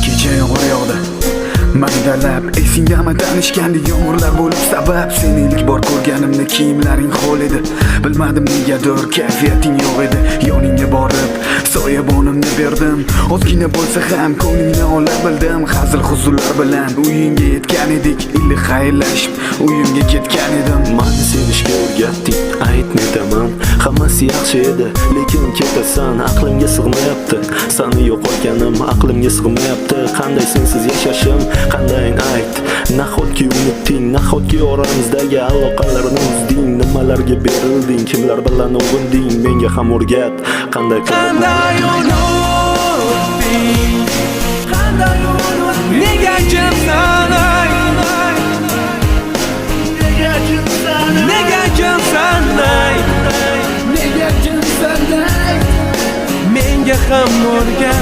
Kecha yomg'ir yog'di maydalab, esingdami tanishgandi yomg'irlar bo'lib sabab. Sen ilk bor ko'rganimda kiyimlaring ho'l edi, bilmadim negadir kayfiyating yo'q edi. Yoningga borib soyabonimni berdim, ozgina bo'lsa ham ko'nglingni ola bildim. Hazil huzurlar bilan uyingga yetgan edik, iliq xayrlashib uyimga ketgan edim. Mani sevishga o'rgatding, aytmayman, hammasi yaxshi edi, lekin ketasan, aqlimga sig'mayapti. Seni yo'qotganim aqlimga sig'mayapti. Qanday sensiz yashashim, qandayin ayt. Nahotki unutding, nahotki oramizdagi aloqalarni uzding. Nimalarga berilding, kimlar bilan o'g'inding, menga ham o'rgat. Qanday unutding, qanday unutding, nega jimsan, nega jimsan, nega jimsan, menga ham o'rgat.